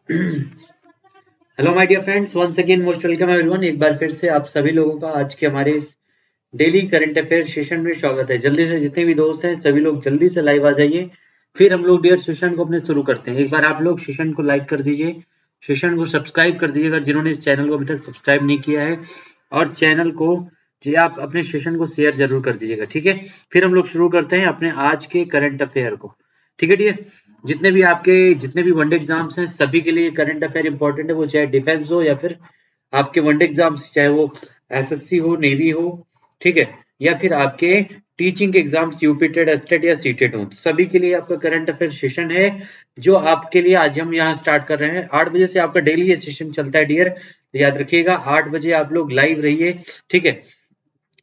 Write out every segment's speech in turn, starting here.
Hello my dear friends, once again most welcome everyone. एक बार फिर से आप सभी लोगों का आज के हमारे इस डेली करंट अफेयर सेशन में स्वागत है। जल्दी से जितने भी दोस्त हैं सभी लोग जल्दी से लाइव आ जाइए, फिर हम लोग डियर सेशन को अपने शुरू करते हैं। एक बार आप लोग सेशन को लाइक कर दीजिए, सेशन को सब्सक्राइब कर दीजिएगा जिन्होंने इस चैनल को अभी तक सब्सक्राइब नहीं किया है, और चैनल को जी आप अपने सेशन को शेयर जरूर कर दीजिएगा। ठीक है, फिर हम लोग शुरू करते हैं अपने आज के करंट अफेयर को। ठीक है डियर, जितने भी वनडे एग्जाम्स हैं सभी के लिए करंट अफेयर इंपॉर्टेंट है, वो चाहे डिफेंस हो या फिर आपके वनडे एग्जाम्स, चाहे वो एसएससी हो, नेवी हो, ठीक है, या फिर आपके teaching exams UP TET, STET या सीटेट हो, तो सभी के लिए आपका करंट अफेयर सेशन है जो आपके लिए आज हम यहाँ स्टार्ट कर रहे हैं। 8 बजे से आपका डेली ये सेशन चलता है डियर, याद रखिएगा 8 बजे आप लोग लाइव रहिए। ठीक है,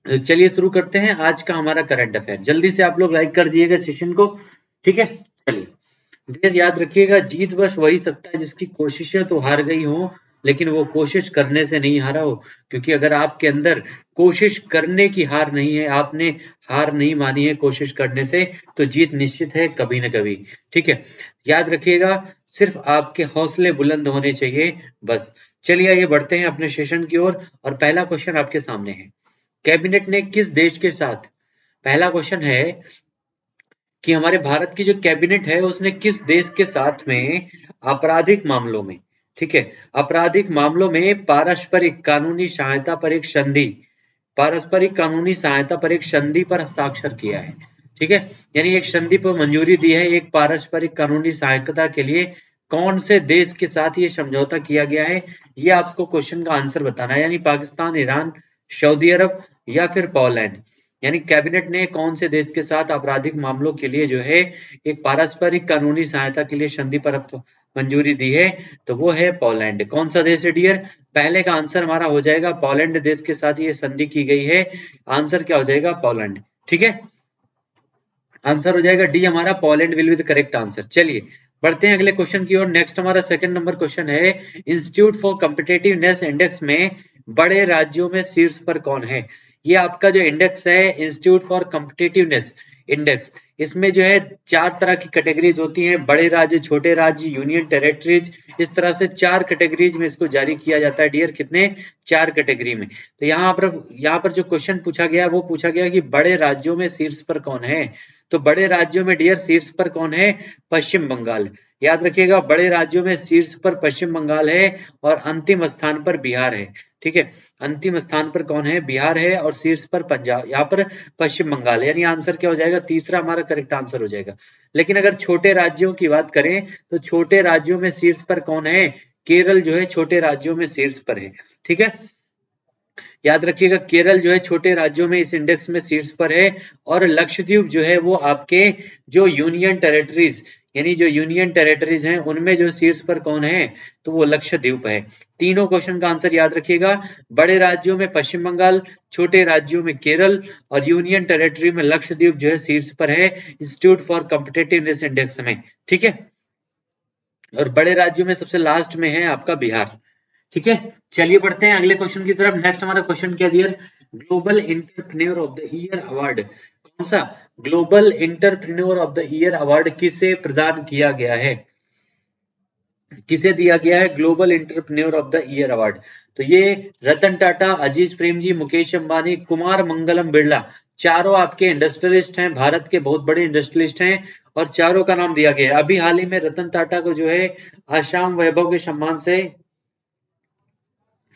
चलिए शुरू करते हैं आज का हमारा करंट अफेयर। जल्दी से आप लोग लाइक कर दिएगा सेशन को। ठीक है, चलिए डियर, याद रखिएगा जीत बस वही सकता है जिसकी कोशिशें तो हार गई हो लेकिन वो कोशिश करने से नहीं हारा हो। क्योंकि अगर आपके अंदर कोशिश करने की हार नहीं है, आपने हार नहीं मानी है कोशिश करने से, तो जीत निश्चित है कभी ना कभी। ठीक है, याद रखिएगा सिर्फ आपके हौसले बुलंद होने चाहिए बस। चलिए आइए बढ़ते हैं अपने सेशन की ओर, और पहला क्वेश्चन आपके सामने है। कैबिनेट ने किस देश के साथ, पहला क्वेश्चन है कि हमारे भारत की जो कैबिनेट है उसने किस देश के साथ में आपराधिक मामलों में, ठीक है, आपराधिक मामलों में पारस्परिक कानूनी सहायता पर एक संधि पर हस्ताक्षर किया है। ठीक है, यानी एक संधि पर मंजूरी दी है एक पारस्परिक कानूनी सहायता के लिए। कौन से देश के साथ ये समझौता किया गया है, ये आपको क्वेश्चन का आंसर बताना है। यानी पाकिस्तान, ईरान, सऊदी अरब या फिर पोलैंड। यानी कैबिनेट ने कौन से देश के साथ आपराधिक मामलों के लिए जो है एक पारस्परिक कानूनी सहायता के लिए संधि पर मंजूरी दी है, तो वो है पोलैंड। कौन सा देश है डियर? पहले का आंसर हमारा हो जाएगा पोलैंड देश के साथ ये संधि की गई है। आंसर क्या हो जाएगा? पोलैंड। ठीक है, आंसर हो जाएगा डी हमारा, Poland will be the correct answer. चलिए बढ़ते हैं अगले क्वेश्चन की ओर। नेक्स्ट हमारा सेकंड नंबर क्वेश्चन है, इंस्टीट्यूट फॉर कॉम्पिटिटिवनेस इंडेक्स में बड़े राज्यों में शीर्ष पर कौन है? ये आपका जो इंडेक्स है इंस्टीट्यूट फॉर कॉम्पिटिटिवनेस इंडेक्स, इसमें जो है 4 तरह की कैटेगरीज होती हैं, बड़े राज्य, छोटे राज्य, यूनियन टेरिटरीज, इस तरह से 4 कैटेगरीज में इसको जारी किया जाता है डियर। कितने? 4 कैटेगरी में। तो यहाँ पर जो क्वेश्चन पूछा गया वो पूछा गया कि बड़े राज्यों में शीर्ष पर कौन है। तो बड़े राज्यों में डियर शीर्ष पर कौन है? पश्चिम बंगाल। याद रखिएगा बड़े राज्यों में शीर्ष पर पश्चिम बंगाल है और अंतिम स्थान पर बिहार है। ठीक है, अंतिम स्थान पर कौन है? बिहार है, और शीर्ष पर पंजाब, यहाँ पर पश्चिम बंगाल है। यानी आंसर क्या हो जाएगा? तीसरा हमारा करेक्ट आंसर हो जाएगा। लेकिन अगर छोटे राज्यों की बात करें तो छोटे राज्यों में शीर्ष पर कौन है? केरल जो है छोटे राज्यों में शीर्ष पर है। ठीक है, याद रखिएगा केरल जो है छोटे राज्यों में इस इंडेक्स में शीर्ष पर है, और लक्षद्वीप जो है वो आपके जो यूनियन टेरिटरीज, यानी जो यूनियन टेरिटरीज हैं उनमें जो शीर्ष पर कौन है? तो वो लक्षद्वीप है। तीनों क्वेश्चन का आंसर याद रखिएगा, बड़े राज्यों में पश्चिम बंगाल, छोटे राज्यों में केरल, और यूनियन टेरिटरी में लक्षद्वीप जो है शीर्ष पर है इंस्टीट्यूट फॉर कॉम्पिटिटिवनेस इंडेक्स में। ठीक है, और बड़े राज्यों में सबसे लास्ट में है आपका बिहार। ठीक है, चलिए बढ़ते हैं अगले क्वेश्चन की तरफ। नेक्स्ट हमारा क्वेश्चन क्या दिया? Global entrepreneur of the year award, कौन सा global entrepreneur of the year award किसे प्रदान किया गया है? किसे दिया गया है global entrepreneur of the year award? तो ये रतन टाटा, अजीज प्रेमजी, मुकेश अंबानी, कुमार मंगलम बिरला, चारों आपके इंडस्ट्रियलिस्ट हैं, भारत के बहुत बड़े इंडस्ट्रियलिस्ट हैं, और चारों का नाम दिया गया है। अभी हाल ही में रतन टाटा को जो है आसाम वैभव के सम्मान से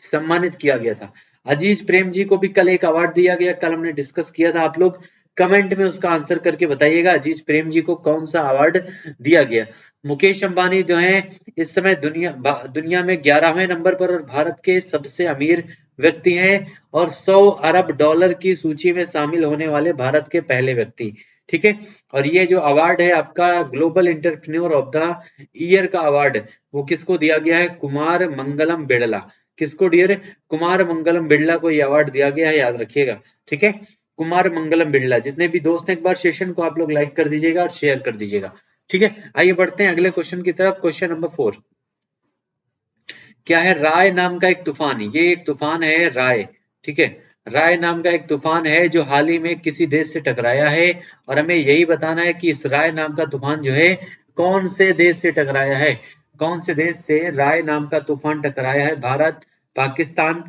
सम्मानित किया गया था। अजीज प्रेम जी को भी कल एक अवार्ड दिया गया, कल हमने डिस्कस किया था। आप लोग कमेंट में उसका आंसर करके बताइएगा अजीज प्रेम जी को कौन सा अवार्ड दिया गया। मुकेश अंबानी जो है इस समय दुनिया में 11वें नंबर पर और भारत के सबसे अमीर व्यक्ति हैं, और 100 अरब डॉलर की सूची में शामिल होने वाले भारत के पहले व्यक्ति। ठीक है, और ये जो अवार्ड है आपका global entrepreneur of the year का अवार्ड, वो किसको दिया गया है? कुमार मंगलम बिरला। किसको डियर? कुमार मंगलम बिरला को ये अवार्ड दिया गया है, याद रखिएगा। ठीक है, कुमार मंगलम बिरला। जितने भी दोस्त हैं एक बार सेशन को आप लोग लाइक कर दीजिएगा और शेयर कर दीजिएगा। ठीक है, आइए बढ़ते हैं अगले क्वेश्चन की तरफ। क्वेश्चन नंबर 4 क्या है? राय नाम का एक तूफान, ये एक तूफान है राय। ठीक है, राय नाम का एक तूफान है जो हाल ही में किसी देश से टकराया है, और हमें यही बताना है कि इस राय नाम का तूफान जो है कौन से देश से टकराया है। कौन से देश से राय नाम का तूफान टकराया है? भारत, पाकिस्तान,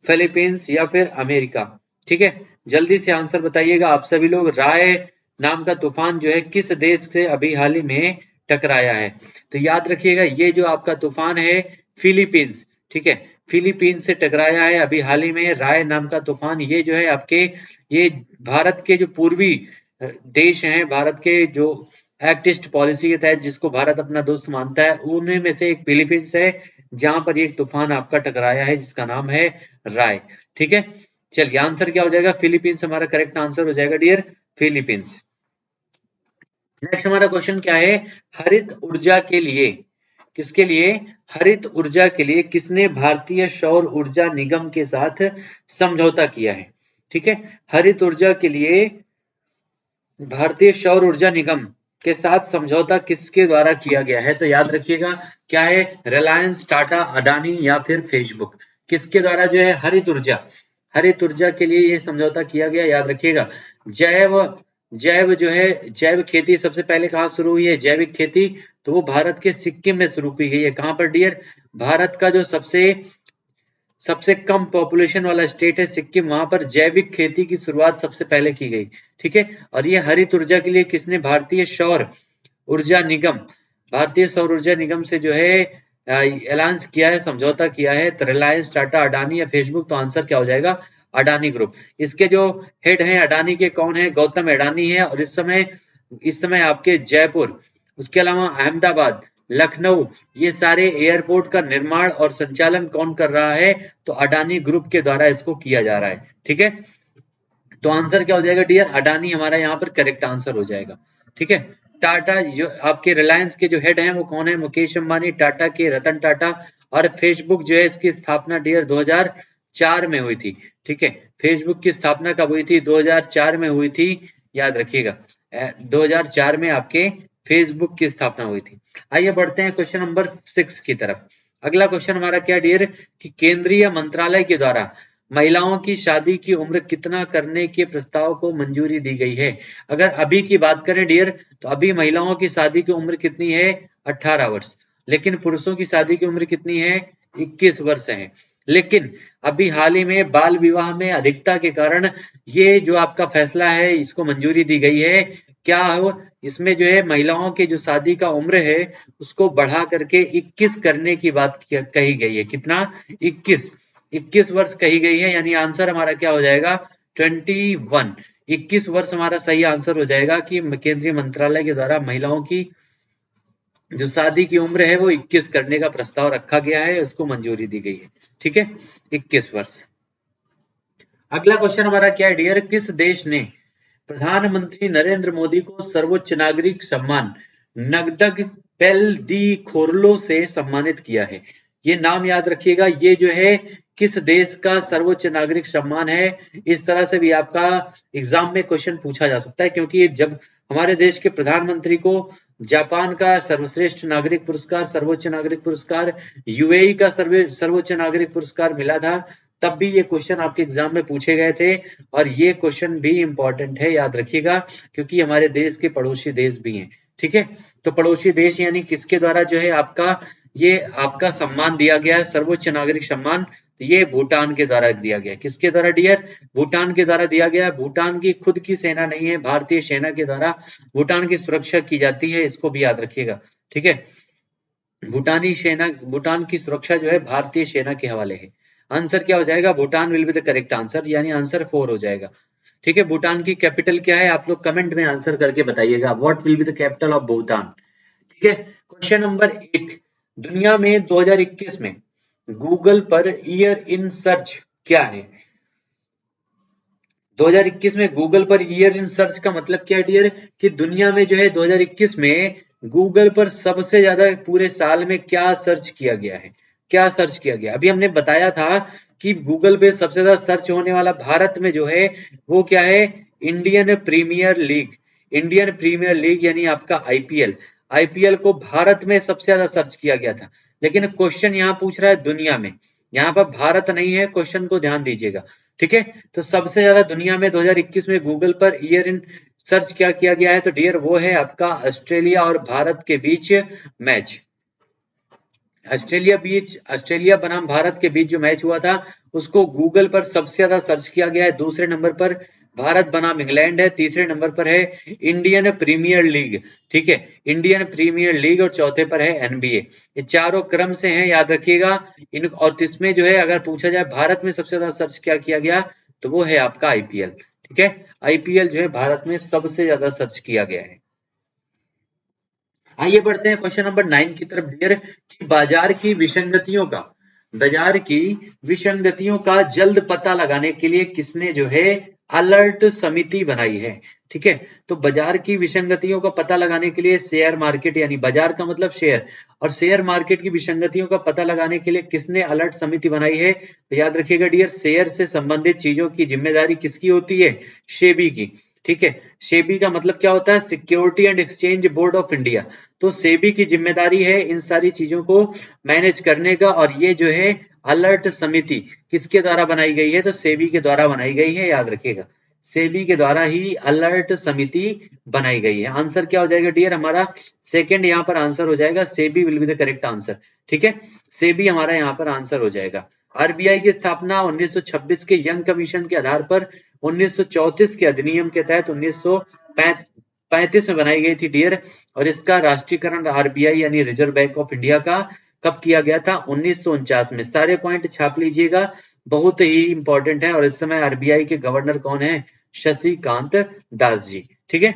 फिलीपींस या फिर अमेरिका? ठीक है, जल्दी से आंसर बताइएगा आप सभी लोग। राय नाम का तूफान जो है किस देश से अभी हाल ही में टकराया है? तो याद रखिएगा ये जो आपका तूफान है फिलीपींस, ठीक है, फिलीपींस से टकराया है अभी हाल ही में राय नाम का तूफान। ये जो है आपके ये भारत के जो पूर्वी देश हैं, भारत के जो एक्ट ईस्ट पॉलिसी के तहत जिसको भारत अपना दोस्त मानता है, उनमें में से एक फिलीपींस है जहां पर एक तूफान आपका टकराया है जिसका नाम है राय। ठीक है, चलिए आंसर क्या हो जाएगा? फिलीपींस हमारा करेक्ट आंसर हो जाएगा डियर, फिलीपींस। नेक्स्ट हमारा क्वेश्चन क्या है? हरित ऊर्जा के लिए, किसके लिए? हरित ऊर्जा के लिए किसने भारतीय सौर ऊर्जा निगम के साथ समझौता किया है? ठीक है, हरित ऊर्जा के लिए भारतीय सौर ऊर्जा निगम के साथ समझौता किसके द्वारा किया गया है? तो याद रखिएगा क्या है? रिलायंस, टाटा, अडानी या फिर फेसबुक, किसके द्वारा जो है हरित ऊर्जा के लिए ये समझौता किया गया? याद रखिएगा जैव जैव जो है जैव खेती सबसे पहले कहाँ शुरू हुई है? जैविक खेती, तो वो भारत के सिक्किम में शुरू की गई है। कहां पर डियर? भारत का जो सबसे सबसे कम पॉपुलेशन वाला स्टेट है सिक्किम, वहां पर जैविक खेती की शुरुआत सबसे पहले की गई। ठीक है, और ये हरित ऊर्जा के लिए किसने? भारतीय सौर ऊर्जा निगम, भारतीय सौर ऊर्जा निगम से जो है एलायंस किया है, समझौता किया है। तो रिलायंस, टाटा, अडानी या फेसबुक? तो आंसर क्या हो जाएगा? अडानी ग्रुप। इसके जो हेड हैं अडानी के, कौन है? गौतम अडानी है। और इस समय आपके जयपुर, उसके अलावा अहमदाबाद, लखनऊ, ये सारे एयरपोर्ट का निर्माण और संचालन कौन कर रहा है? तो अडानी ग्रुप के द्वारा इसको किया जा रहा है। ठीक है, तो आंसर क्या हो जाएगा डियर? अडानी हमारा यहाँ पर करेक्ट आंसर हो जाएगा। ठीक है, टाटा जो आपके रिलायंस के जो हेड हैं वो कौन है? मुकेश अंबानी, टाटा के रतन टाटा। और फेसबुक जो है इसकी स्थापना डियर 2004 में हुई थी। ठीक है, फेसबुक की स्थापना कब हुई थी? 2004 में हुई थी, याद रखिएगा 2004 में आपके फेसबुक की स्थापना हुई थी। आइए बढ़ते हैं क्वेश्चन नंबर 6 की तरफ। अगला क्वेश्चन हमारा क्या डियर? कि केंद्रीय मंत्रालय के द्वारा महिलाओं की शादी की उम्र कितना करने के प्रस्ताव को मंजूरी दी गई है? अगर अभी की बात करें डियर, तो अभी महिलाओं की शादी की उम्र कितनी है? 18 वर्ष। लेकिन पुरुषों की शादी की उम्र कितनी है? 21 वर्ष है। लेकिन अभी हाल ही में बाल विवाह में अधिकता के कारण ये जो आपका फैसला है इसको मंजूरी दी गई है। क्या हो? इसमें जो है महिलाओं की जो शादी का उम्र है उसको बढ़ा करके 21 करने की बात कही गई है। कितना? 21 वर्ष कही गई है। यानी आंसर हमारा क्या हो जाएगा? 21, 21 वर्ष हमारा सही आंसर हो जाएगा कि केंद्रीय मंत्रालय के द्वारा महिलाओं की जो शादी की उम्र है वो 21 करने का प्रस्ताव रखा गया है, उसको मंजूरी दी गई है। ठीक है, 21 वर्ष। अगला क्वेश्चन हमारा क्या है डियर? किस देश ने प्रधानमंत्री नरेंद्र मोदी को सर्वोच्च नागरिक सम्मान नगदग पेल दी खोरलो से सम्मानित किया है? ये नाम याद रखिएगा, ये जो है किस देश का सर्वोच्च नागरिक सम्मान है? इस तरह से भी आपका एग्जाम में क्वेश्चन पूछा जा सकता है, क्योंकि जब हमारे देश के प्रधानमंत्री को जापान का सर्वश्रेष्ठ नागरिक पुरस्कार, सर्वोच्च नागरिक पुरस्कार, यूएई का सर्वोच्च नागरिक पुरस्कार मिला था, तब भी ये क्वेश्चन आपके एग्जाम में पूछे गए थे। और ये क्वेश्चन भी इंपॉर्टेंट है, याद रखिएगा, क्योंकि हमारे देश के पड़ोसी देश भी हैं। ठीक है, तो पड़ोसी देश यानी किसके द्वारा जो है आपका सम्मान दिया गया है, सर्वोच्च नागरिक सम्मान? तो ये भूटान के द्वारा दिया गया। किसके द्वारा डियर? भूटान के द्वारा दिया गया। भूटान की खुद की सेना नहीं है, भारतीय सेना के द्वारा भूटान की सुरक्षा की जाती है, इसको भी याद रखिएगा। ठीक है, भूटान की सुरक्षा जो है भारतीय सेना के हवाले है। आंसर क्या हो जाएगा? Bhutan will be the correct answer, यानी आंसर 4 हो जाएगा। ठीक है, भूटान की कैपिटल क्या है? आप लोग कमेंट में आंसर करके बताइएगा, what will be the capital of Bhutan. ठीक है, क्वेश्चन नंबर 8। दुनिया में 2021 में Google per year in search क्या है? 2021 में Google per year in search का मतलब क्या है डियर? कि दुनिया में जो है 2021 में गूगल पर सबसे ज्यादा पूरे साल में क्या सर्च किया गया है? क्या सर्च किया गया? अभी हमने बताया था कि गूगल पे सबसे ज्यादा सर्च होने वाला भारत में जो है वो क्या है? Indian Premier League. Indian Premier League यानी आपका आईपीएल। आईपीएल को भारत में सबसे ज्यादा सर्च किया गया था। लेकिन क्वेश्चन यहाँ पूछ रहा है दुनिया में, यहाँ पर भारत नहीं है, क्वेश्चन को ध्यान दीजिएगा। ठीक है, तो सबसे ज्यादा दुनिया में 2021 में Google per year in search क्या किया गया है? तो डियर वो है आपका ऑस्ट्रेलिया और भारत के बीच मैच। ऑस्ट्रेलिया बनाम भारत के बीच जो मैच हुआ था उसको गूगल पर सबसे ज्यादा सर्च किया गया है। दूसरे नंबर पर भारत बनाम इंग्लैंड है। तीसरे नंबर पर है इंडियन प्रीमियर लीग, ठीक है, इंडियन प्रीमियर लीग, और चौथे पर है एनबीए। ये चारों क्रम से हैं, याद रखिएगा इन। और इसमें जो है अगर पूछा जाए भारत में सबसे ज्यादा सर्च क्या किया गया तो वो है आपका आईपीएल, ठीक है। आईपीएल जो है भारत में सबसे ज्यादा सर्च किया गया है। आइए बढ़ते हैं क्वेश्चन नंबर 9 की तरफ डियर, कि बाजार की विसंगतियों का जल्द पता लगाने के लिए किसने जो है अलर्ट समिति बनाई है, ठीक है। तो बाजार की विसंगतियों का पता लगाने के लिए शेयर मार्केट, यानी बाजार का मतलब शेयर, और शेयर मार्केट की विसंगतियों का पता लगाने के लिए किसने अलर्ट समिति बनाई है, तो याद रखिएगा डियर, शेयर से संबंधित चीजों की जिम्मेदारी किसकी होती है, सेबी की, ठीक है। सेबी का मतलब क्या होता है, security and exchange board of India. तो सेबी की जिम्मेदारी है इन सारी चीजों को मैनेज करने का, और ये जो है अलर्ट समिति किसके द्वारा बनाई गई है, तो सेबी के द्वारा बनाई गई है, याद रखिएगा सेबी के द्वारा ही अलर्ट समिति बनाई गई है। आंसर क्या हो जाएगा डियर हमारा, सेकंड यहाँ पर आंसर हो जाएगा, SEBI will be the correct answer, ठीक है। सेबी हमारा यहाँ पर आंसर हो जाएगा। आरबीआई की स्थापना 1926 के यंग कमीशन के आधार पर 1934 के अधिनियम के तहत 1935 में बनाई गई थी डियर, और इसका राष्ट्रीयकरण आरबीआई यानी रिजर्व बैंक ऑफ इंडिया का कब किया गया था, 1949 में। सारे पॉइंट छाप लीजिएगा, बहुत ही इंपॉर्टेंट है। और इस समय आरबीआई के गवर्नर कौन है, शशिकांत दास जी, ठीक है।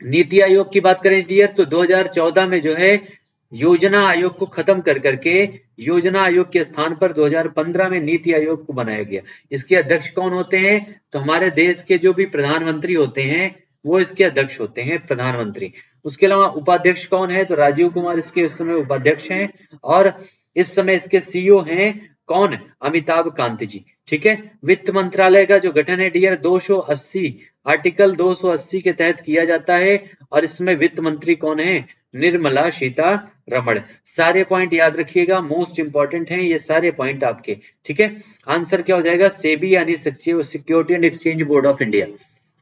नीति आयोग की बात करें डियर, तो 2014 में जो है योजना आयोग को खत्म कर करके योजना आयोग के स्थान पर 2015 में नीति आयोग को बनाया गया। इसके अध्यक्ष कौन होते हैं, तो हमारे देश के जो भी प्रधानमंत्री होते हैं वो इसके अध्यक्ष होते हैं, प्रधानमंत्री। उसके अलावा उपाध्यक्ष कौन है, तो राजीव कुमार इसके इस समय उपाध्यक्ष हैं, और इस समय इसके सीईओ हैं कौन, अमिताभ कांत जी, ठीक है। वित्त मंत्रालय का जो गठन है डियर 280 आर्टिकल 280 के तहत किया जाता है, और इसमें वित्त मंत्री कौन है, निर्मला सीतारमण। सारे पॉइंट याद रखिएगा, मोस्ट इंपॉर्टेंट हैं ये सारे पॉइंट आपके, ठीक है। आंसर क्या हो जाएगा, सेबी यानी security and exchange board of India.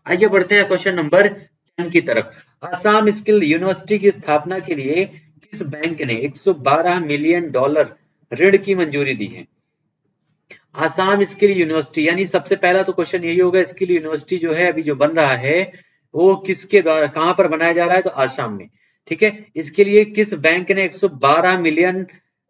आइए बढ़ते हैं क्वेश्चन नंबर 10 की तरफ। आसाम स्किल यूनिवर्सिटी की स्थापना के लिए किस बैंक ने $112 मिलियन ऋण की मंजूरी दी है। आसाम स्किल यूनिवर्सिटी, यानी सबसे पहला तो क्वेश्चन यही होगा, स्किल यूनिवर्सिटी जो है अभी जो बन रहा है वो किसके द्वारा, कहां पर बनाया जा रहा है, तो आसाम में, ठीक है। इसके लिए किस बैंक ने $112 मिलियन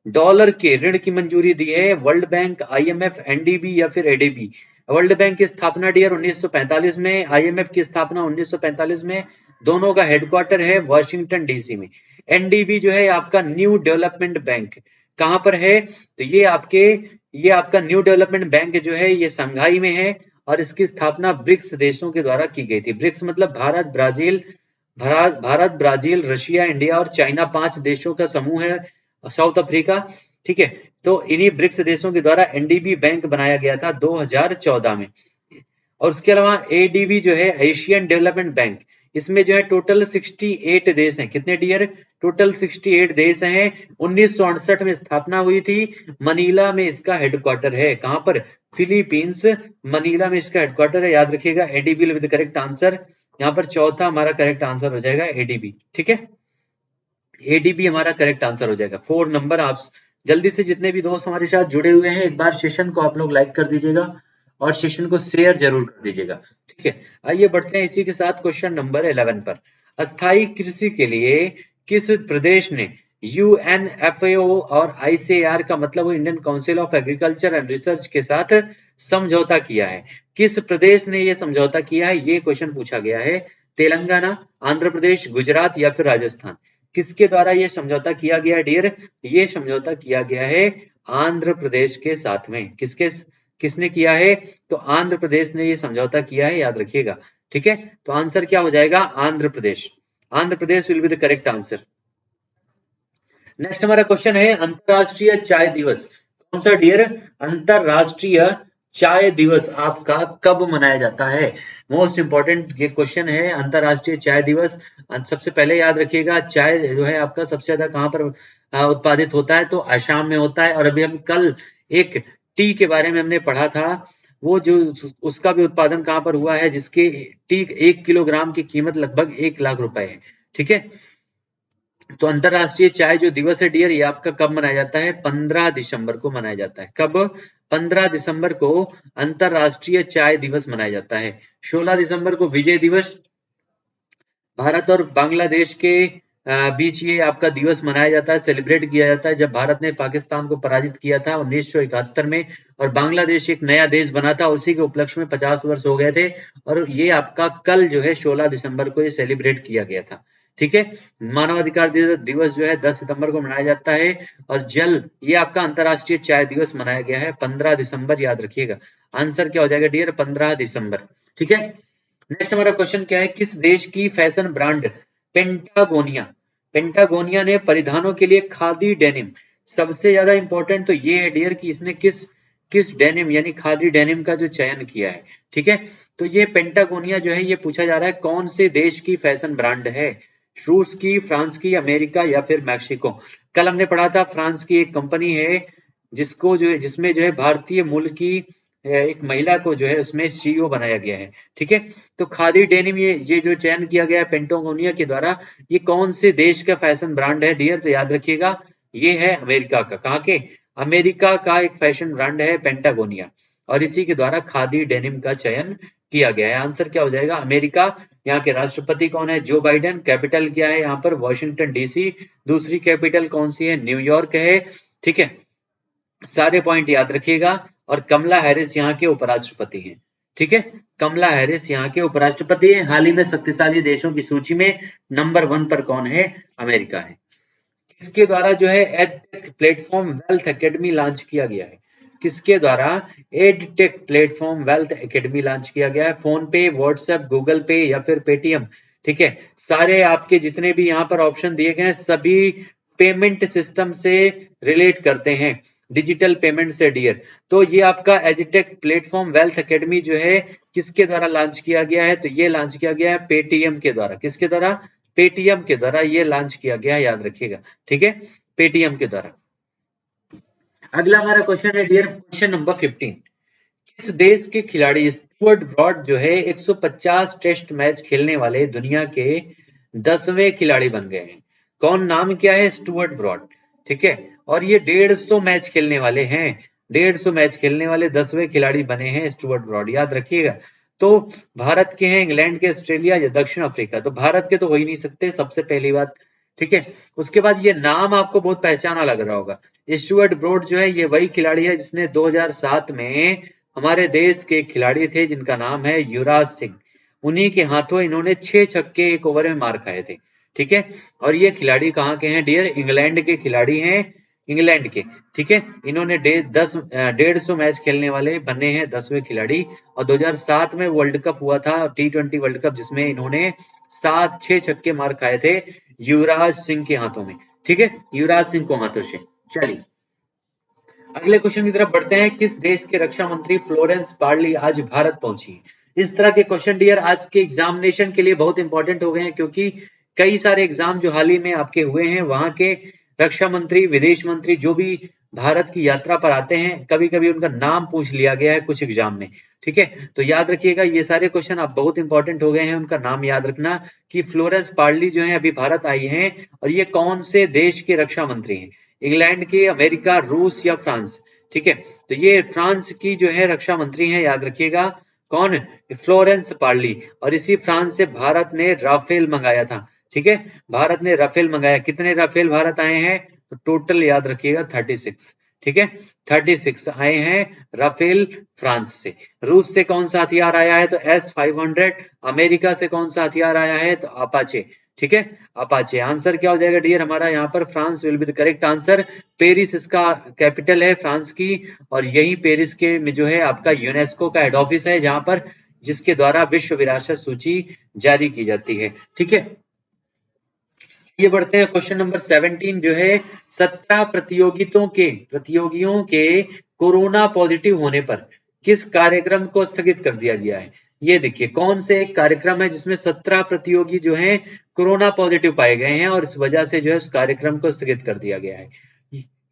के ऋण की मंजूरी दी है, वर्ल्ड बैंक, आईएमएफ, एनडीबी या फिर एडीबी। वर्ल्ड बैंक की स्थापना डियर 1945 में, आईएमएफ की स्थापना 1945 में, दोनों का हेडक्वार्टर है वाशिंगटन डीसी में। एनडीबी जो है आपका न्यू डेवलपमेंट बैंक, कहां पर है, तो ये आपका न्यू डेवलपमेंट बैंक जो है ये संघाई में है, और इसकी स्थापना ब्रिक्स देशों के द्वारा की गई थी। ब्रिक्स मतलब भारत, ब्राजील, रशिया, इंडिया और चाइना, 5 देशों का समूह है, साउथ अफ्रीका, ठीक है। तो इन्हीं ब्रिक्स देशों के द्वारा एनडीबी बैंक बनाया गया था 2014 में। और उसके अलावा एडीबी जो है एशियन डेवलपमेंट बैंक, इसमें जो है टोटल 68 देश हैं, कितने डियर, टोटल 68 देश हैं। 1968 में स्थापना हुई थी, मनीला में इसका हेडक्वार्टर है, कहां पर, फिलीपींस, मनीला में इसका हेडक्वार्टर है, याद रखिएगा एडीबी विद करेक्ट आंसर। यहाँ पर चौथा हमारा करेक्ट आंसर हो जाएगा एडीबी, ठीक है। एडीबी हमारा करेक्ट आंसर हो जाएगा। 4 नंबर। आप जल्दी से जितने भी दोस्त हमारे साथ जुड़े हुए हैं एक बार सेशन को आप लोग लाइक कर दीजिएगा और सेशन को शेयर जरूर कर दीजिएगा, ठीक है। आइए बढ़ते हैं इसी के साथ क्वेश्चन नंबर 11 पर। अस्थायी कृषि के लिए किस प्रदेश ने यूएनएफएओ और आईसीएआर का मतलब Indian council of agriculture and research के साथ समझौता किया है। किस प्रदेश ने यह समझौता किया है, ये क्वेश्चन पूछा गया है। तेलंगाना, आंध्र प्रदेश, गुजरात या फिर राजस्थान। किसके द्वारा ये समझौता किया गया डियर, ये समझौता किया गया है आंध्र प्रदेश के साथ में। किसने किया है, तो आंध्र प्रदेश ने ये समझौता किया है, याद रखिएगा, ठीक है। तो आंसर क्या हो जाएगा, Andhra Pradesh. Andhra Pradesh will be the correct answer. Next हमारा क्वेश्चन है अंतरराष्ट्रीय चाय दिवस कौन सा डियर, अंतरराष्ट्रीय चाय दिवस आपका कब मनाया जाता है। मोस्ट इंपॉर्टेंट ये क्वेश्चन है, अंतरराष्ट्रीय चाय दिवस। सबसे पहले याद रखिएगा चाय जो है आपका सबसे ज्यादा कहां पर उत्पादित होता है, तो आसाम में होता है। और अभी हम कल एक टी के बारे में हमने पढ़ा था, वो जो उसका भी उत्पादन कहां पर हुआ है, जिसके टी 1 किलोग्राम की कीमत लगभग 1 लाख रुपए है, ठीक है। तो अंतरराष्ट्रीय चाय जो दिवस है डियर, ये आपका कब मनाया जाता है? 15 दिसंबर को मनाया जाता है। कब? 15 दिसंबर को अंतरराष्ट्रीय चाय दिवस मनाया जाता है। 16 दिसंबर को विजय दिवस, भारत और बांग्लादेश के बीच ये आपका दिवस मनाया जाता है, सेलिब्रेट किया जाता है, जब भारत ने पाकिस्तान को पराजित किया था 1971 में, और बांग्लादेश एक नया देश बना था। उसी के उपलक्ष्य में 50 वर्ष हो गए थे, और ये आपका कल जो है 16 दिसंबर को ये सेलिब्रेट किया गया था। ठीक है। मानवाधिकार दिवस जो है 10 सितंबर को मनाया जाता है। और जल, ये आपका अंतरराष्ट्रीय चाय दिवस मनाया गया है 15 दिसंबर, याद रखिएगा। आंसर क्या हो जाएगा डियर? 15 दिसंबर। ठीक है। नेक्स्ट हमारा क्वेश्चन क्या है? किस देश की फैशन ब्रांड पेंटागोनिया पेंटागोनिया ने परिधानों के लिए खादी डेनिम, सबसे ज्यादा इंपॉर्टेंट तो ये है डियर कि इसने किस किस डेनिम यानी खादी डेनिम का जो चयन किया है। ठीक है। तो ये पेंटागोनिया जो है, ये पूछा जा रहा है कौन से देश की फैशन ब्रांड है? रूस की, फ्रांस की, अमेरिका या फिर मैक्सिको? कल हमने पढ़ा था फ्रांस की एक कंपनी है जिसको जो है, जिसमें जो है भारतीय मूल की एक महिला को जो है उसमें सीईओ बनाया गया है। ठीक है। तो खादी डेनिम, ये जो चयन किया गया है पेंटागोनिया के द्वारा, ये कौन से देश का फैशन ब्रांड है डियर? तो याद रखिएगा, ये है अमेरिका का। कहाँ के? अमेरिका का एक फैशन ब्रांड है पेंटागोनिया, और इसी के द्वारा खादी डेनिम का चयन किया गया है। आंसर क्या हो जाएगा? अमेरिका। यहाँ के राष्ट्रपति कौन है? Joe Biden. कैपिटल क्या है यहाँ पर? Washington DC. दूसरी कैपिटल कौन सी है? न्यूयॉर्क है। ठीक है। सारे पॉइंट याद रखिएगा। और कमला हैरिस यहाँ के उपराष्ट्रपति हैं। ठीक है। कमला हैरिस यहाँ के उपराष्ट्रपति हैं। हाल ही में शक्तिशाली देशों की सूची में नंबर 1 पर कौन है? अमेरिका है। किसके द्वारा जो है edtech platform wealth academy launch किया गया है? किसके द्वारा edtech platform wealth academy launch किया गया है? फोन पे, व्हाट्सएप, गूगल पे या फिर पेटीएम? ठीक है। सारे आपके जितने भी यहाँ पर ऑप्शन दिए गए हैं, सभी पेमेंट सिस्टम से रिलेट करते हैं, डिजिटल पेमेंट से डियर। तो ये आपका एडटेक प्लेटफॉर्म वेल्थ एकेडमी जो है किसके द्वारा लॉन्च किया गया है? तो ये लॉन्च किया गया है पेटीएम के द्वारा। किसके द्वारा? पेटीएम के द्वारा ये लॉन्च किया गया, याद रखिएगा। ठीक है। पेटीएम के द्वारा। अगला हमारा क्वेश्चन है डियर, क्वेश्चन नंबर 15। किस देश के खिलाड़ी स्टुअर्ट ब्रॉड जो है 150 टेस्ट मैच खेलने वाले दुनिया के 10वें खिलाड़ी बन गए हैं? कौन? नाम क्या है? Stuart Broad. ठीक है। और ये 150 मैच खेलने वाले हैं, 150 मैच खेलने वाले 10वें खिलाड़ी बने हैं स्टुअर्ट ब्रॉड, याद रखिएगा। तो भारत के हैं, इंग्लैंड के, ऑस्ट्रेलिया या दक्षिण अफ्रीका? तो भारत के तो हो ही नहीं सकते, सबसे पहली बात। ठीक है। उसके बाद ये नाम आपको बहुत पहचाना लग रहा होगा। स्टुअर्ट ब्रॉड जो है, ये वही खिलाड़ी है जिसने 2007 में हमारे देश के खिलाड़ी थे जिनका नाम है युवराज सिंह। उन्हीं के हाथों इन्होंने 6 छक्के एक ओवर में मार खाए थे। ठीक है। और ये खिलाड़ी कहाँ के हैं डियर? इंग्लैंड के खिलाड़ी हैं, इंग्लैंड के। ठीक है। इन्होंने 150 मैच खेलने वाले बने हैं 10वें खिलाड़ी। और 2007 में वर्ल्ड कप हुआ था, T20 वर्ल्ड कप, जिसमें इन्होंने 6 छक्के मार खाए थे युवराज सिंह के हाथों में। ठीक है। युवराज सिंह को हाथों से। चलिए अगले क्वेश्चन की तरफ बढ़ते हैं। किस देश के रक्षा मंत्री फ्लोरेंस पार्ली आज भारत पहुंची? इस तरह के क्वेश्चन डियर आज के एग्जामिनेशन के लिए बहुत इंपॉर्टेंट हो गए हैं, क्योंकि कई सारे एग्जाम जो हाल ही में आपके हुए हैं, वहां के रक्षा मंत्री, विदेश मंत्री जो भी भारत की यात्रा पर आते हैं, कभी कभी उनका नाम पूछ लिया गया है कुछ एग्जाम में। ठीक है। तो याद रखिएगा, ये सारे क्वेश्चन आप बहुत इंपॉर्टेंट हो गए हैं, उनका नाम याद रखना कि फ्लोरेंस पार्ली जो है अभी भारत आई हैं, और ये कौन से देश के रक्षा मंत्री हैं? इंग्लैंड के, अमेरिका, रूस या फ्रांस? ठीक है। तो ये फ्रांस की जो है रक्षा मंत्री हैं, याद रखिएगा। कौन? Florence Parly. और इसी फ्रांस से भारत ने राफेल मंगाया था। ठीक है। भारत ने राफेल मंगाया। कितने राफेल भारत आए हैं? तो टोटल याद रखिएगा 36। ठीक है। 36 आए हैं राफेल फ्रांस से। रूस से कौन सा हथियार आया है? तो S-500। अमेरिका से कौन सा हथियार आया है? तो अपाचे। ठीक है। अपाचे। आंसर क्या हो जाएगा डियर हमारा यहाँ पर? France will be the correct answer. Paris इसका कैपिटल है फ्रांस की, और यही पेरिस के में जो है आपका यूनेस्को का हेड ऑफिस है, जहां पर जिसके द्वारा विश्व विरासत सूची जारी की जाती है। ठीक है। ये बढ़ते हैं क्वेश्चन नंबर 17 जो है, 17 प्रतियोगियों के कोरोना पॉजिटिव होने पर किस कार्यक्रम को स्थगित कर दिया गया है? ये देखिए कौन से एक कार्यक्रम है जिसमें 17 प्रतियोगी जो हैं कोरोना पॉजिटिव पाए गए हैं, और इस वजह से जो है उस कार्यक्रम को स्थगित कर दिया गया है।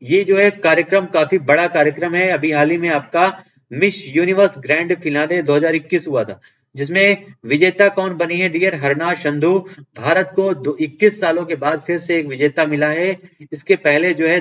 ये जो है कार्यक्रम काफी बड़ा कार्यक्रम है। अभी हाल ही में आपका मिस यूनिवर्स ग्रैंड फिनाले 2021 हुआ था, जिसमें विजेता कौन बनी है डियर? हरना संधू। भारत को 21 सालों के बाद फिर से एक विजेता मिला है। इसके पहले जो है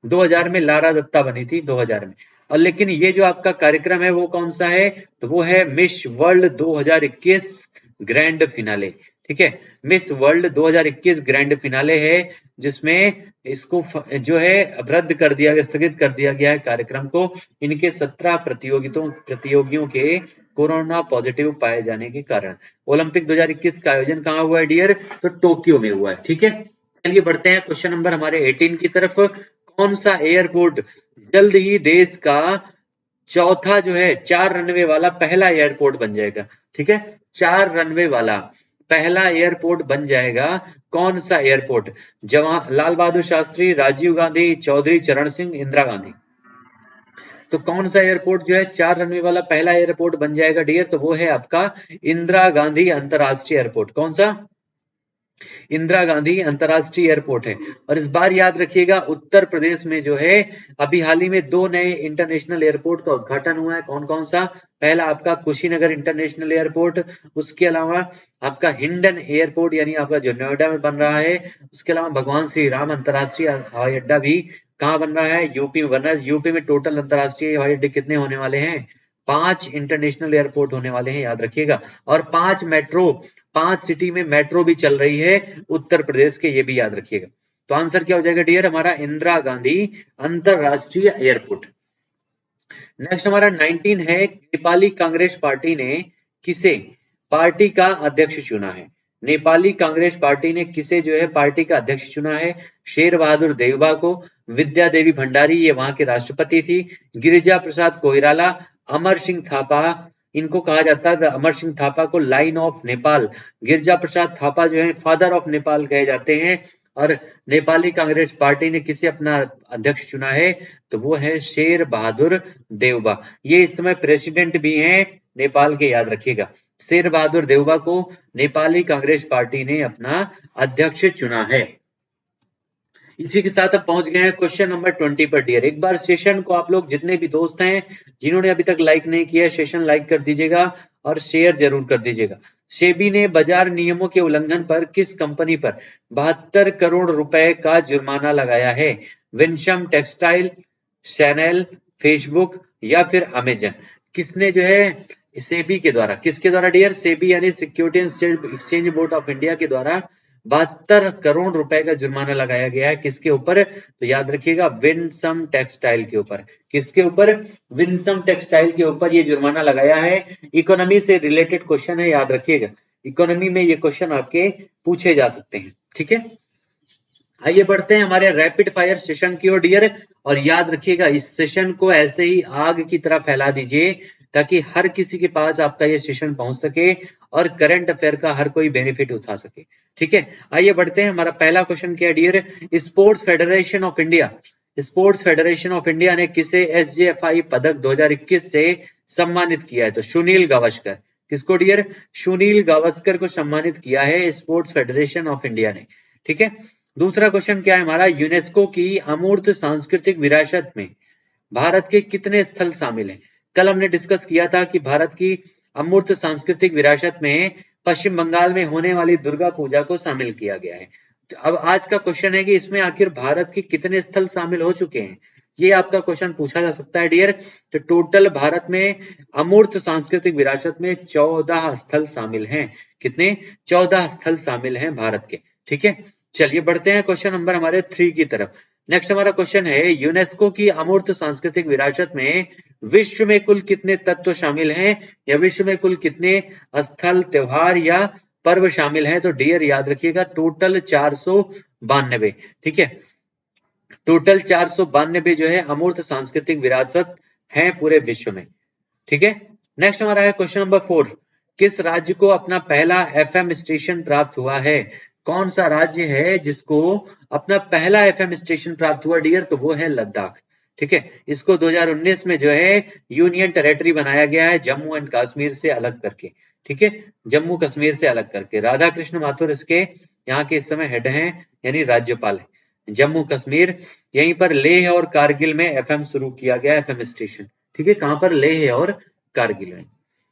2000 में लारा दत्ता बनी थी 2000 में। और लेकिन ये जो आपका कार्यक्रम है वो कौन सा है? तो वो है मिस वर्ल्ड 2021 ग्रैंड फिनाले। ठीक है, मिस वर्ल्ड 2021 ग्रैंड फिनाले है, जिसमें इसको जो है रद्द कर दिया गया, स्थगित कर दिया गया है कार्यक्रम को, इनके 17 प्रतियोगियों के कोरोना पॉजिटिव पाए जाने के कारण। ओलंपिक 2021 का आयोजन कहाँ हुआ है डियर? तो टोक्यो में हुआ है। ठीक है, चलिए बढ़ते हैं क्वेश्चन नंबर हमारे 18 की तरफ। कौन सा एयरपोर्ट जल्द ही देश का चौथा जो है 4 रनवे वाला पहला एयरपोर्ट बन जाएगा? ठीक है, 4 रनवे वाला पहला एयरपोर्ट बन जाएगा। कौन सा एयरपोर्ट? जवाहर लाल बहादुर शास्त्री, राजीव गांधी, चौधरी चरण सिंह, इंदिरा गांधी। तो कौन सा एयरपोर्ट जो है 4 रनवे वाला पहला एयरपोर्ट बन जाएगा डियर? तो वो है आपका इंदिरा गांधी अंतरराष्ट्रीय एयरपोर्ट। कौन सा? इंदिरा गांधी अंतरराष्ट्रीय एयरपोर्ट है। और इस बार याद रखिएगा उत्तर प्रदेश में जो है अभी हाल ही में 2 नए इंटरनेशनल एयरपोर्ट का उद्घाटन हुआ है। कौन कौन सा? पहला आपका कुशीनगर इंटरनेशनल एयरपोर्ट, उसके अलावा आपका हिंडन एयरपोर्ट यानी आपका जो नोएडा में बन रहा है, उसके अलावा भगवान श्री राम अंतरराष्ट्रीय हवाई अड्डा भी कहाँ बन रहा है? यूपी में बन रहा है। यूपी में टोटल अंतरराष्ट्रीय हवाई अड्डे कितने होने वाले हैं? 5 इंटरनेशनल एयरपोर्ट होने वाले हैं, याद रखिएगा। और 5 सिटी में मेट्रो भी चल रही है उत्तर प्रदेश के, ये भी याद रखिएगा। तो आंसर क्या हो जाएगा डियर? हमारा इंदिरा गांधी अंतरराष्ट्रीय एयरपोर्ट। नेक्स्ट हमारा 19 है, नेपाली कांग्रेस पार्टी ने किसे पार्टी का अध्यक्ष चुना है? नेपाली कांग्रेस पार्टी ने किसे जो है पार्टी का अध्यक्ष चुना है? शेर बहादुर देवबा को, विद्या देवी भंडारी, ये वहां के राष्ट्रपति थी, गिरिजा प्रसाद कोइराला, अमर सिंह थापा, इनको कहा जाता है अमर सिंह थापा को लाइन ऑफ नेपाल, गिरिजा प्रसाद थापा जो है फादर ऑफ नेपाल कहे जाते हैं। और नेपाली कांग्रेस पार्टी ने किसे अपना अध्यक्ष चुना है? तो वो है शेर बहादुर देवबा। ये इस समय प्रेसिडेंट भी हैं नेपाल के, याद रखिएगा। शेर बहादुर देवबा को नेपाली कांग्रेस पार्टी ने अपना अध्यक्ष चुना है। इसी के साथ अब पहुंच गए हैं क्वेश्चन नंबर 20 पर डियर। एक बार सेशन को आप लोग जितने भी दोस्त हैं जिन्होंने अभी तक लाइक नहीं किया, सेशन लाइक कर दीजिएगा और शेयर जरूर कर दीजिएगा। सेबी ने बाजार नियमों के उल्लंघन पर किस कंपनी पर 72 करोड़ रुपए का जुर्माना लगाया है? विंशम टेक्सटाइल, शैनल, फेसबुक या फिर अमेजन? किसने जो है सेबी के द्वारा, किसके द्वारा डियर? सेबी यानी security and exchange board of India के द्वारा 72 करोड़ रुपए का जुर्माना लगाया गया है। किसके ऊपर? तो याद रखिएगा विंसम टेक्सटाइल के ऊपर। किसके ऊपर? विंसम टेक्सटाइल के ऊपर ये जुर्माना लगाया है। इकोनॉमी से रिलेटेड क्वेश्चन है, याद रखिएगा। इकोनॉमी में ये क्वेश्चन आपके पूछे जा सकते हैं। ठीक है, आइए बढ़ते हैं हमारे रैपिड फायर सेशन की ओर डियर। और याद रखिएगा इस सेशन को ऐसे ही आग की तरह फैला दीजिए ताकि हर किसी के पास आपका ये सेशन पहुंच सके और करंट अफेयर का हर कोई बेनिफिट उठा सके। ठीक है, आइए बढ़ते हैं। हमारा पहला क्वेश्चन क्या है dear? Sports Federation of India, Sports Federation of India ने किसे एसजेएफआई पदक 2021 से सम्मानित किया है? तो सुनील गावस्कर। किसको डियर? सुनील गावस्कर को सम्मानित किया है स्पोर्ट्स फेडरेशन ऑफ इंडिया ने। ठीक है, दूसरा क्वेश्चन क्या है हमारा? यूनेस्को की अमूर्त सांस्कृतिक विरासत में भारत के कितने स्थल शामिल हैं? कल हमने डिस्कस किया था कि भारत की अमूर्त सांस्कृतिक विरासत में पश्चिम बंगाल में होने वाली दुर्गा पूजा को शामिल किया गया है। तो अब आज का क्वेश्चन है कि इसमें आखिर भारत के कितने स्थल शामिल हो चुके हैं? ये आपका क्वेश्चन पूछा जा सकता है डियर। तो टोटल भारत में अमूर्त सांस्कृतिक विरासत में 14 स्थल शामिल हैं। कितने? 14 स्थल शामिल हैं भारत के। ठीक है, चलिए बढ़ते हैं क्वेश्चन नंबर हमारे 3 की तरफ। नेक्स्ट हमारा क्वेश्चन है यूनेस्को की अमूर्त सांस्कृतिक विरासत में विश्व में कुल कितने तत्व शामिल हैं, या विश्व में कुल कितने स्थल, त्योहार या पर्व शामिल हैं? तो डियर याद रखिएगा टोटल 492। ठीक है, टोटल 492 जो है अमूर्त सांस्कृतिक विरासत है पूरे विश्व में। ठीक है, नेक्स्ट हमारा है क्वेश्चन नंबर 4। किस राज्य को अपना पहला एफएम स्टेशन प्राप्त हुआ है? कौन सा राज्य है जिसको अपना पहला एफएम स्टेशन प्राप्त हुआ डियर? तो वो है लद्दाख। ठीक है, इसको 2019 में जो है यूनियन टेरेटरी बनाया गया है जम्मू एंड कश्मीर से अलग करके। ठीक है, जम्मू कश्मीर से अलग करके। राधा कृष्ण माथुर इसके यहाँ के इस समय हेड हैं, यानी राज्यपाल है जम्मू कश्मीर। यहीं पर लेह और कारगिल में एफएम शुरू किया गया, एफएम स्टेशन। ठीक है, कहां पर? लेह और कारगिल में।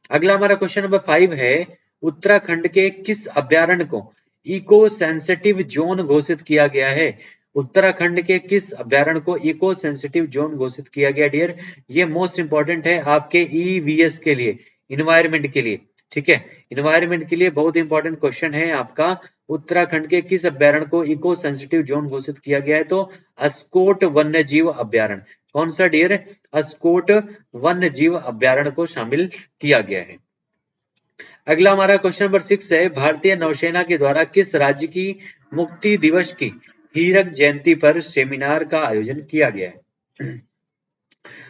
अगला हमारा क्वेश्चन नंबर 5 है, उत्तराखंड के किस अभ्यारण्य को इको सेंसिटिव जोन घोषित किया गया है? उत्तराखंड के किस अभ्यारण्य को इको सेंसिटिव जोन घोषित किया गया डियर? ये मोस्ट इंपॉर्टेंट है आपके ईवीएस के लिए, इन्वायरमेंट के लिए, ठीक है, इन्वायरमेंट के लिए बहुत इंपॉर्टेंट क्वेश्चन है आपका। उत्तराखंड के किस अभ्यारण्य को इको सेंसिटिव जोन घोषित किया गया है? तो अस्कोट वन्य जीव अभ्यारण्य। कौन सा डियर? अस्कोट वन्य जीव अभ्यारण्य को शामिल किया गया है। अगला हमारा क्वेश्चन नंबर 6 है, भारतीय नौसेना के द्वारा किस राज्य की मुक्ति दिवस की हीरक जयंती पर सेमिनार का आयोजन किया गया है?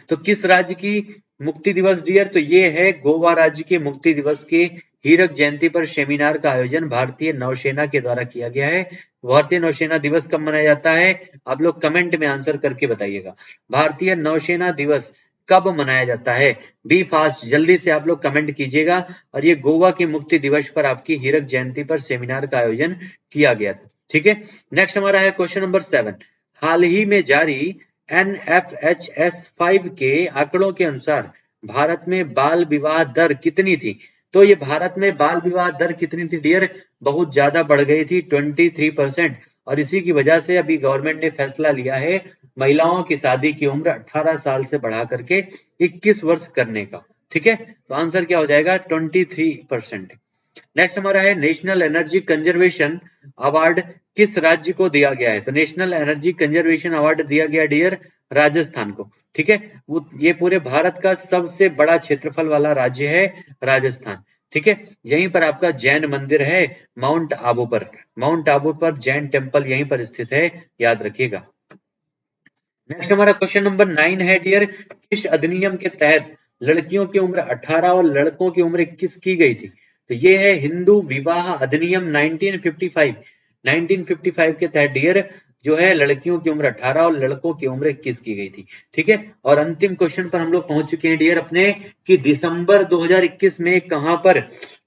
तो किस राज्य की मुक्ति दिवस डियर? तो ये है गोवा राज्य के मुक्ति दिवस के हीरक जयंती पर सेमिनार का आयोजन भारतीय नौसेना के द्वारा किया गया है। भारतीय नौसेना दिवस कब मनाया जाता है? आप लोग कमेंट में आंसर करके बताइएगा, भारतीय नौसेना दिवस कब मनाया जाता है? बी फास्ट, जल्दी से आप लोग कमेंट कीजिएगा। और ये गोवा के मुक्ति दिवस पर आपकी हीरक जयंती पर सेमिनार का आयोजन किया गया था, ठीक है। नेक्स्ट हमारा है क्वेश्चन नंबर 7, हाल ही में जारी NFHS 5 के आंकड़ों के अनुसार भारत में बाल विवाह दर कितनी थी? तो ये भारत में बाल विवाह दर कितनी थी डियर? बहुत ज्यादा बढ़ गई थी, 23%। और इसी की वजह से अभी गवर्नमेंट ने फैसला लिया है महिलाओं की शादी की उम्र 18 साल से बढ़ा करके 21 वर्ष करने का, ठीक है। तो आंसर क्या हो जाएगा? 23%। नेक्स्ट हमारा है, नेशनल एनर्जी कंजर्वेशन अवार्ड किस राज्य को दिया गया है? तो नेशनल एनर्जी कंजर्वेशन अवार्ड दिया गया डियर राजस्थान को, ठीक है। ये पूरे भारत का सबसे बड़ा क्षेत्रफल वाला राज्य है राजस्थान, ठीक है। यहीं पर आपका जैन मंदिर है, माउंट आबू पर, माउंट आबू पर जैन टेम्पल यहीं पर स्थित है, याद रखिएगा। नेक्स्ट हमारा क्वेश्चन नंबर 9 है डियर, किस अधिनियम के तहत लड़कियों की उम्र 18 और लड़कों की उम्र 21 की गई थी? तो ये है हिंदू विवाह अधिनियम 1955। 1955 के तहत डियर जो है लड़कियों की उम्र 18 और लड़कों की उम्र 21 की गई थी, ठीक है। और अंतिम क्वेश्चन पर हम लोग पहुंच चुके हैं डियर अपने, कि दिसंबर 2021 में कहां पर,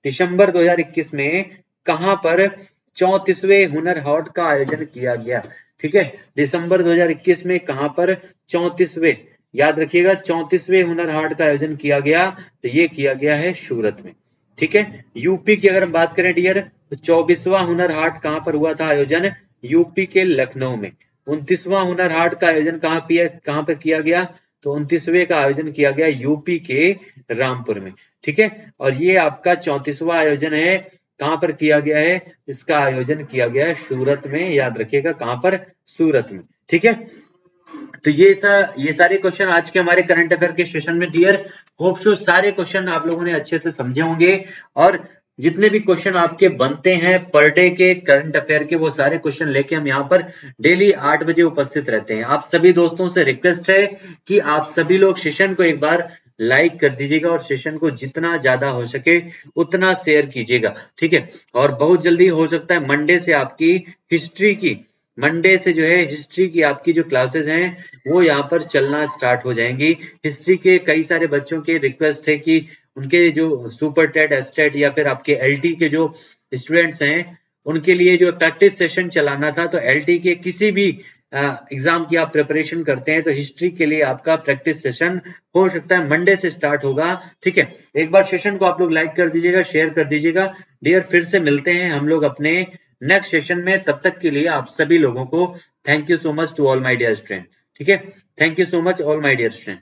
दिसंबर 2021 में कहां पर 34वें हुनर हाट का आयोजन किया गया, ठीक है। दिसंबर 2021 में कहां पर 34वें, याद रखिएगा 34वें हुनर हाट का आयोजन किया गया, तो ये किया गया है सूरत में, ठीक है। यूपी की अगर हम बात करें डियर, तो 24वां हुनर हाट कहां पर हुआ था आयोजन? यूपी के लखनऊ में। 29वां हुनर हाट का आयोजन कहां पर किया गया? तो 29वें का आयोजन किया गया यूपी के रामपुर में, ठीक है। और ये आपका 34वां आयोजन है, कहां पर किया गया है? इसका आयोजन किया गया है सूरत में, याद रखिएगा कहां पर? सूरत में, ठीक है। तो ये सारे क्वेश्चन आज के हमारे करंट अफेयर के सेशन में डियर, होप सो सारे क्वेश्चन आप लोगों ने अच्छे से समझे होंगे। और जितने भी क्वेश्चन आपके बनते हैं पर डे के करंट अफेयर के, वो सारे क्वेश्चन लेके हम यहाँ पर डेली 8 बजे उपस्थित रहते हैं। आप सभी दोस्तों से रिक्वेस्ट है कि आप सभी लोग सेशन को एक बार लाइक कर दीजिएगा और सेशन को जितना ज्यादा हो सके उतना शेयर कीजिएगा, ठीक है। और बहुत जल्दी हो सकता है मंडे से आपकी हिस्ट्री की, मंडे से जो है हिस्ट्री की आपकी जो क्लासेस हैं वो यहाँ पर चलना स्टार्ट हो जाएंगी। हिस्ट्री के कई सारे बच्चों के रिक्वेस्ट है कि उनके जो सुपर टेट, एस्टेट या फिर आपके एलटी के जो स्टूडेंट्स हैं उनके लिए जो प्रैक्टिस सेशन चलाना था। तो एलटी के किसी भी एग्जाम की आप प्रिपरेशन करते हैं तो हिस्ट्री के लिए आपका प्रैक्टिस सेशन हो सकता है मंडे से स्टार्ट होगा, ठीक है। एक बार सेशन को आप लोग लाइक कर दीजिएगा, शेयर कर दीजिएगा डियर। फिर से मिलते हैं हम लोग अपने नेक्स्ट सेशन में, तब तक के लिए आप सभी लोगों को thank you so much to all my dear student, ठीक है। Thank you so much all my dear student.